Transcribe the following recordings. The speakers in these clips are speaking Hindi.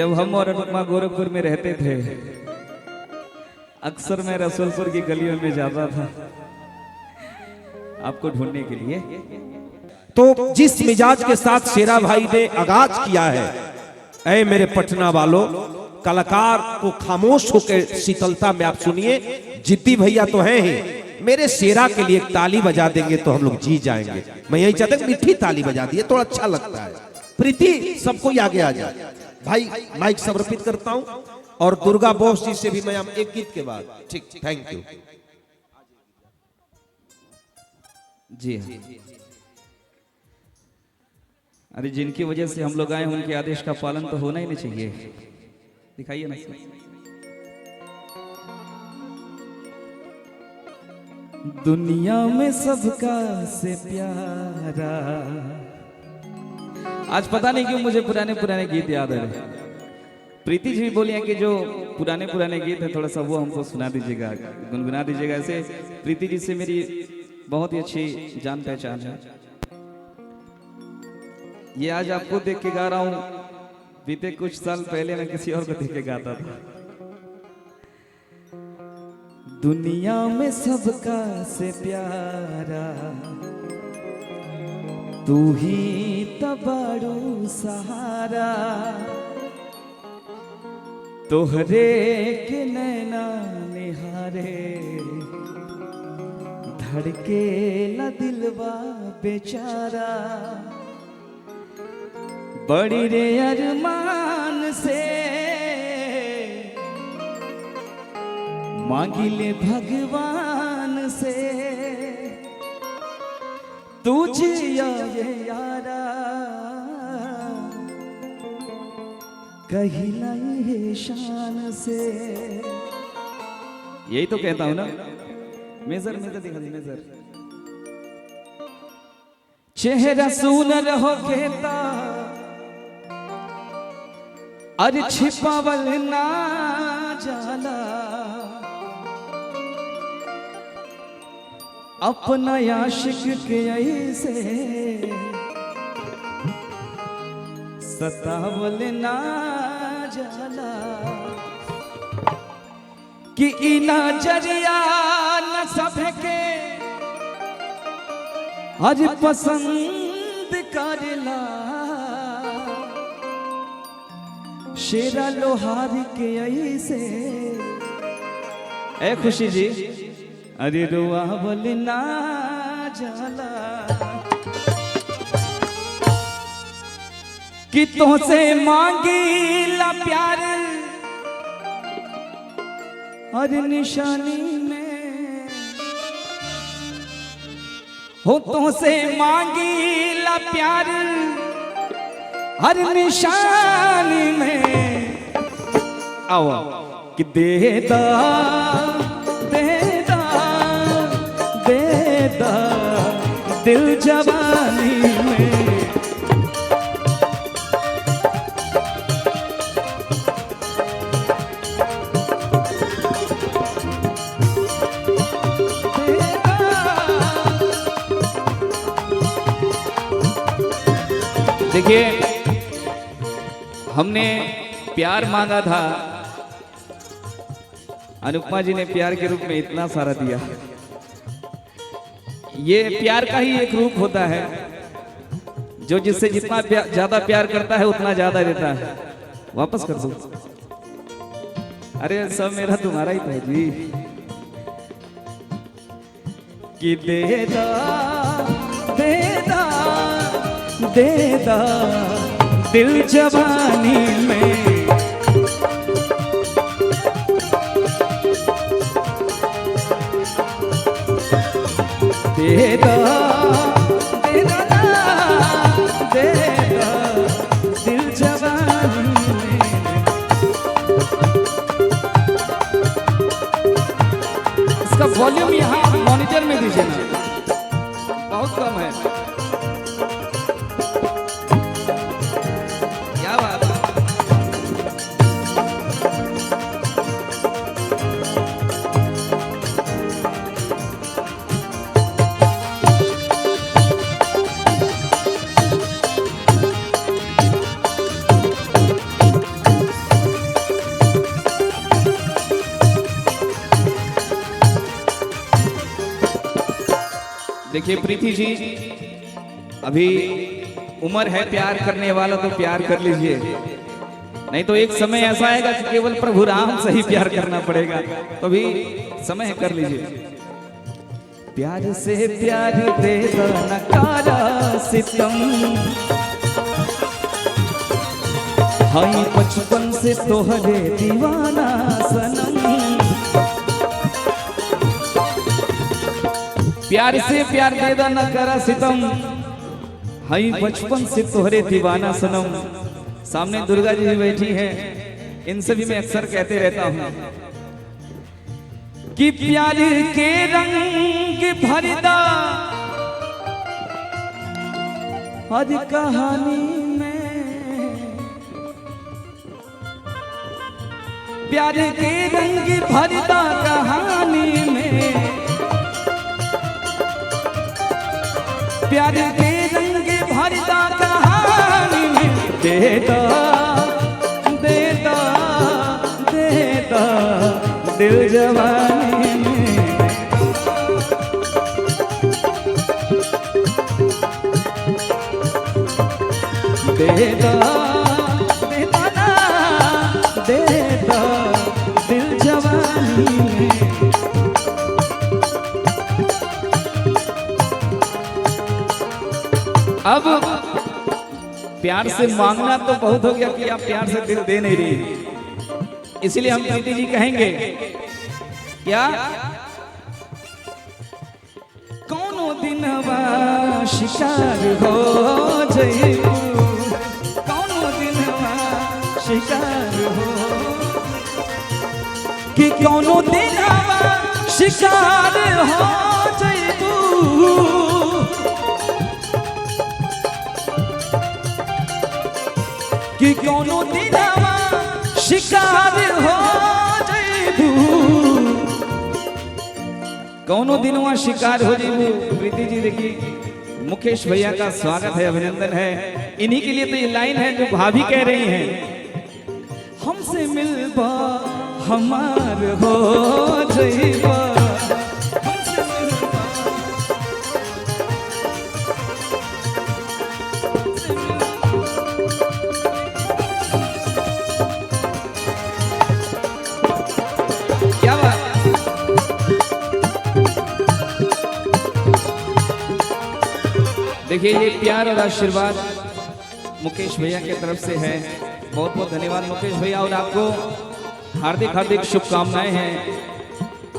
जब हम और अनुपमा गोरखपुर में रहते थे, अक्सर मैं रसूलपुर की गलियों में जाता था आपको ढूंढने के लिए। तो जिस मिजाज के साथ शेरा भाई ने आगाज किया है, ऐ मेरे पटना वालों, कलाकार को खामोश होकर शीतलता में आप सुनिए। जिद्दी भैया तो हैं ही, मेरे शेरा के लिए एक ताली बजा देंगे तो हम लोग जी जाएंगे। मैं यही चाहता हूं मीठी ताली बजा दिए तो अच्छा लगता है। प्रीति सबको आगे आ जाए। भाई माइक समर्पित करता हूं और दुर्गा बोस जी से भी मैं एक गीत के बाद। ठीक, थैंक यू जी। अरे जिनकी वजह से हम लोग आए उनके आदेश का पालन तो होना ही नहीं चाहिए। दिखाइए ना। दुनिया में सबका से प्यारा। आज पता नहीं क्यों मुझे पुराने पुराने गीत याद आ रहे। प्रीति जी भी बोली हैं कि जो पुराने पुराने गीत है थोड़ा सा वो हमको सुना दीजिएगा, गुनगुना दीजिएगा। ऐसे प्रीति जी से मेरी बहुत ही अच्छी जान पहचान है। ये आज आपको देख के गा रहा हूं, बीते कुछ साल पहले मैं किसी और को देख के गाता था। दुनिया में सबका से प्यारा तू ही तबाड़ू सहारा, तोहरे के नैना निहारे धड़के ला दिलवा बेचारा। बड़ी रे अरमान से मांगिले भगवान से, तुझे ये यारा कहिला ये शान से। यही तो कहता हूं ना। मेजर मेजर दिखा दी मेजर। चेहरा सुनर हो कहता अरे छिपावल ना जाला, अपना आशिक के ऐसे सतावल ना जाला, कि इना जरिया न सबके आज पसंद करला। शेरा लोहारी के ऐसे ए खुशी जी अरे रोआवल ना जाला, कि तुझसे मांगी ला प्यार हर निशानी में हो, तुझसे मांगी ला प्यार हर निशानी में। आओ कि देदा देदा देदा दिल जवानी में। देखिए हमने प्यार मांगा था, अनुपमा जी ने प्यार के रूप में इतना सारा दिया। ये प्यार का ही एक रूप होता है, जो जिससे जितना ज्यादा प्यार करता है उतना ज्यादा देता है। वापस कर दो। अरे सब मेरा तुम्हारा ही तो है जी। कि देदा देदा देदा दिल जवानी में। देदा देदा देदा दिल जवानी में। इसका वॉल्यूम यहाँ मॉनिटर में दीजिए ना, बहुत कम है। क्या बात है। देखिए प्रीति जी, अभी उम्र है प्यार करने वाला तो प्यार कर लीजिए, नहीं तो एक समय ऐसा आएगा कि केवल प्रभु राम से ही प्यार करना पड़ेगा। तो अभी समय है, कर लीजिए। प्यार से प्यार दे दो नकारा सितम, हाई बचपन से तोहरे दीवाना सनम। प्यार से प्यार दे दो नकारा सितम, हाई बचपन से तोहरे दीवाना सनम। सामने दुर्गा जी बैठी हैं, इनसे भी मैं अक्सर कहते रहता हूं कि प्यार के रंग भरदा हर कहानी में, प्यार के रंग भरदा कहानी में, प्यार के रंग भरदा कहानी में। देता देता देता दिल जवानी में, देता देता ना देता दिल जवानी में। अब प्यार से मांगना तो बहुत हो गया कि आप प्यार से दिल दे नहीं रही, इसलिए हम प्रीति जी कहेंगे क्या, कौनो दिनवा शिकार हो जइबू, कौनो दिनवा शिकार हो, कि कौनो दिनवा शिकार हो जइबू, कि कौनो दिनवा शिकार हो जइबू, कौनो दिनवा शिकार हो जइबू। प्रीति जी देखिए, मुकेश भैया का स्वागत है, अभिनंदन है। इन्हीं के लिए तो ये लाइन है जो भाभी कह रही हैं, हमसे मिलबा हमार हो जइबा, हमसे मिलबा क्या बात। देखिए ये प्यार और आशीर्वाद मुकेश भैया की तरफ से है, बहुत बहुत धन्यवाद मुकेश भैया, और आपको हार्दिक हार्दिक शुभकामनाएं हैं।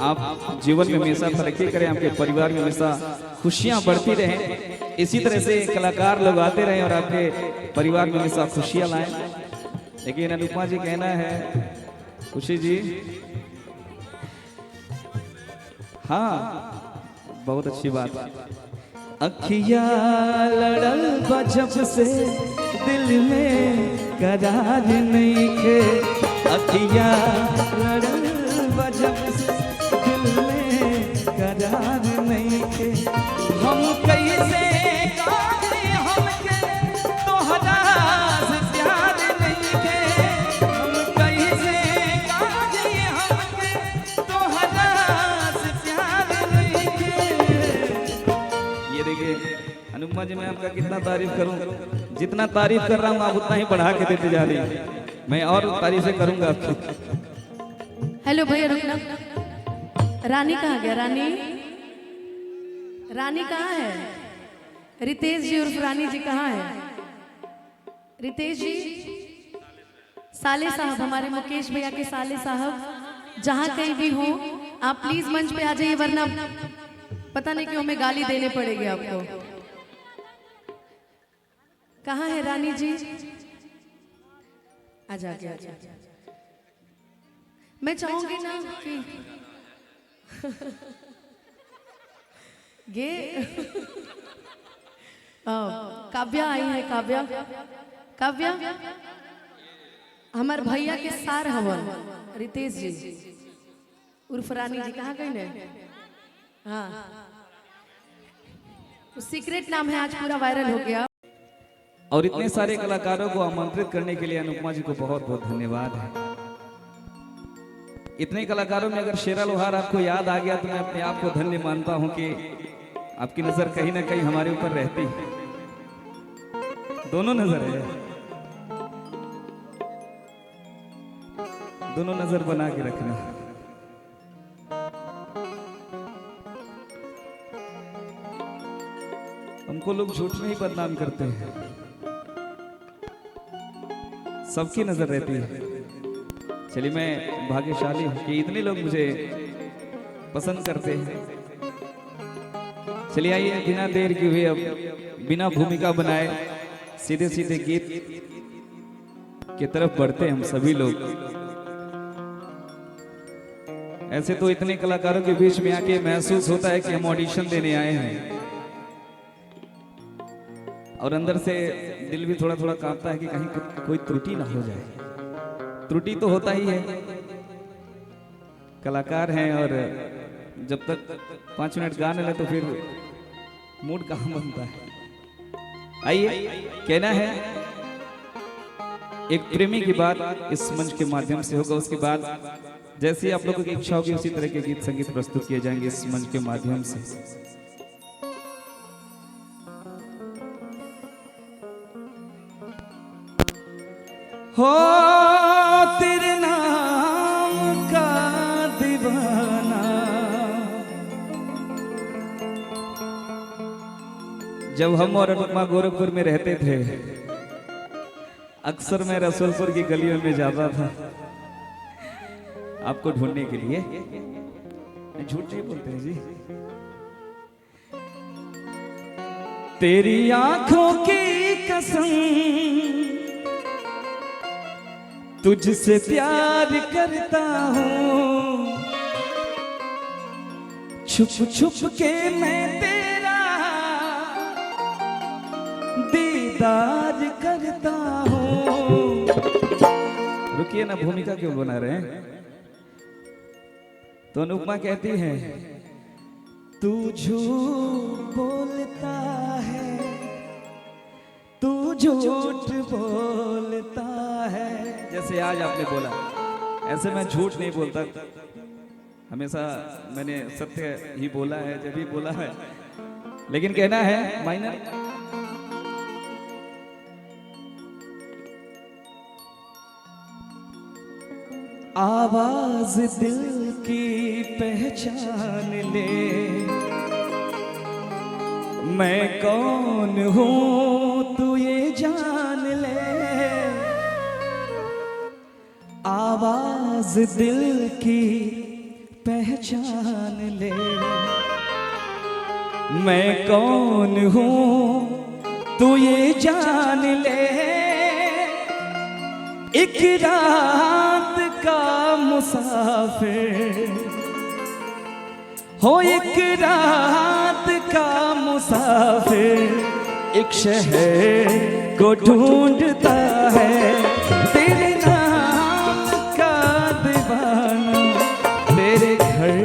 आप जीवन में हमेशा तरक्की करें, आपके परिवार में हमेशा खुशियां बढ़ती रहें, इसी तरह से कलाकार लोग आते रहें और आपके परिवार में हमेशा खुशियां लाएं। लेकिन अनुपमा जी कहना है, खुशी जी, हाँ बहुत अच्छी बात। अखिया लड़ल बजब से दिल में करार नहीं खे, अखिया लड़ल बजब से दिल में करार नहीं खे, हम कैसे काहे हमके तोहरा से प्यार नहीं खे, हम कैसे काहे हमके तोहरा से प्यार नहीं खे। ये देखिए अनुपमा जी, मैं आपका कितना तारीफ करूं, जितना तारीफ कर रहा हूं आप उतना ही बढ़ा के देते जा रही हैं, मैं और तारीफें करूंगा आपकी। हेलो भैया रुकना, रानी कहाँ गया? रानी रानी कहाँ है? रितेश जी उर्फ रानी जी कहाँ है? रितेश जी, साले साहब, हमारे मुकेश भैया के साले साहब, जहाँ कहीं भी हो आप प्लीज मंच पे आ जाइए, वरना पता नहीं क्यों हमें गाली देने पड़ेगी आपको। कहाँ है रानी जी? आजा आजा। मैं चाहूंगी ना कि ये काव्या आई है, काव्या काव्या हमारे भैया के सार हवन रितेश जी उर्फ रानी जी, कहाँ गई ने? हाँ, सीक्रेट नाम है, आज पूरा वायरल हो गया। और इतने सारे कलाकारों को आमंत्रित करने के लिए अनुपमा जी को बहुत बहुत धन्यवाद है। इतने कलाकारों में अगर शेरा लोहार आपको याद आ गया तो मैं अपने आप को धन्य मानता हूं कि आपकी नजर कहीं ना कहीं हमारे ऊपर रहती है, दोनों नजर है, दोनों नजर बना के रखना। हमको लोग झूठ में ही बदनाम करते हैं, सबकी नजर रहती है। चलिए मैं भाग्यशाली हूं कि इतने लोग मुझे पसंद करते हैं। चलिए आइए बिना देर किए हुए, अब बिना भूमिका बनाए सीधे सीधे गीत की तरफ बढ़ते हैं हम सभी लोग। ऐसे तो इतने कलाकारों के बीच में आके महसूस होता है कि हम ऑडिशन देने आए हैं, और अंदर से दिल भी थोड़ा थोड़ा कांपता है कि कहीं कोई त्रुटि ना हो जाए। त्रुटि तो होता ही है, कलाकार हैं, और जब तक 5 मिनट गा ले तो फिर मूड कहाँ बनता है। आइए, कहना है एक प्रेमी की बात इस मंच के माध्यम से होगा, उसके बाद जैसे आप लोगों की इच्छा होगी उसी तरह के गीत संगीत प्रस्तुत किए जाएंगे इस मंच के माध्यम से। हो तेरे नाम का दीवाना, जब हम और अनुपमा गोरखपुर में रहते थे, अक्सर मैं रसूलपुर की गलियों में जाता था आपको ढूंढने के लिए। झूठ नहीं बोलते हैं जी। तेरी आंखों की कसम, तुझसे प्यार करता हूँ, छुप छुप के मैं तेरा दीदार करता हूँ। रुकिए ना, भूमिका क्यों बना रहे हैं? तो अनुपमा कहती है, तू झूठ बोलता है, तू झूठ बोलता है। जैसे आज आपने बोला, ऐसे मैं झूठ नहीं बोलता, हमेशा मैंने सत्य ही बोला है जब भी बोला है। लेकिन कहना है माइनर, आवाज दिल की पहचान ले, मैं कौन हूं तू ये जान ले। आवाज दिल की पहचान ले, मैं कौन हूं तू ये जान ले। एक रात का मुसाफिर हो, एक रात का मुसाफिर, एक शहर को ढूंढता है, तेरे नाम का दीवाना, तेरे घर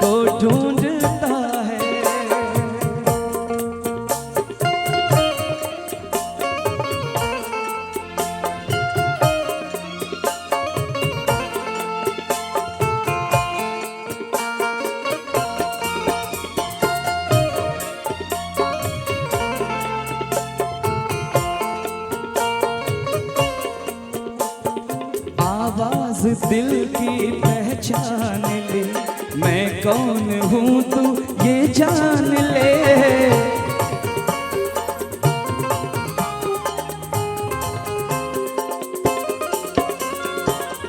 को ढूंढता है। आवाज दिल की पहचान ले, मैं कौन हूं तू ये जान ले।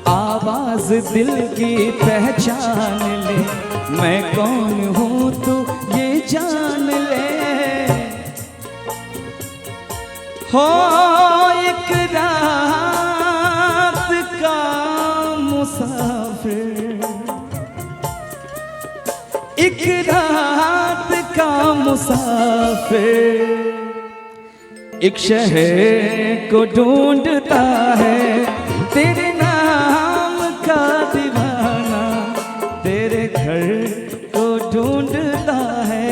आवाज दिल की पहचान ले, मैं कौन हूं तू ये जान ले। हो एक रात का मुसाफिर, एक रात का मुसाफिर, एक शहर को ढूंढता है, तेरे नाम का दीवाना, तेरे घर को ढूंढता है।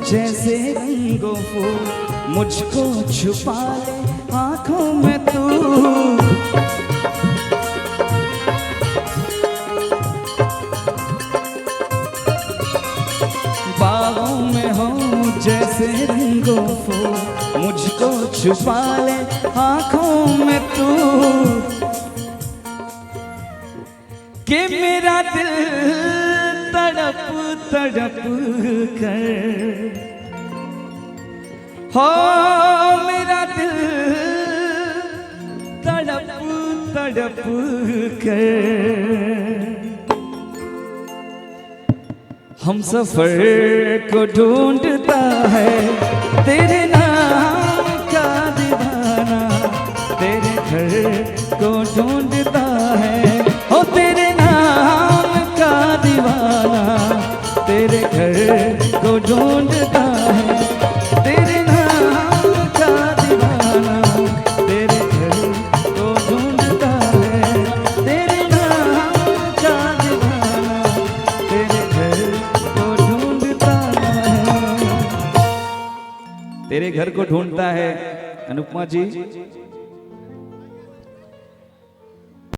जैसे रंगों फूल, मुझको छुपा ले आंखों में तू। बागों में हो जैसे रंगों फूल, मुझको छुपा ले आंखों में तू। कि मेरा दिल तड़प तड़प कर, हो मेरा दिल तड़प तड़प कर, हम सफर को ढूंढता है तेरे नाम का दीवाना, तेरे घर को ढूंढता है ओ तेरे नाम का दीवाना, तेरे घर को ढूंढता है, तेरे नाम का दीवाना, तेरे घर को ढूंढता है, तेरे नाम का दीवाना, तेरे घर को ढूंढता है। तेरे घर को ढूंढता है अनुपमा जी।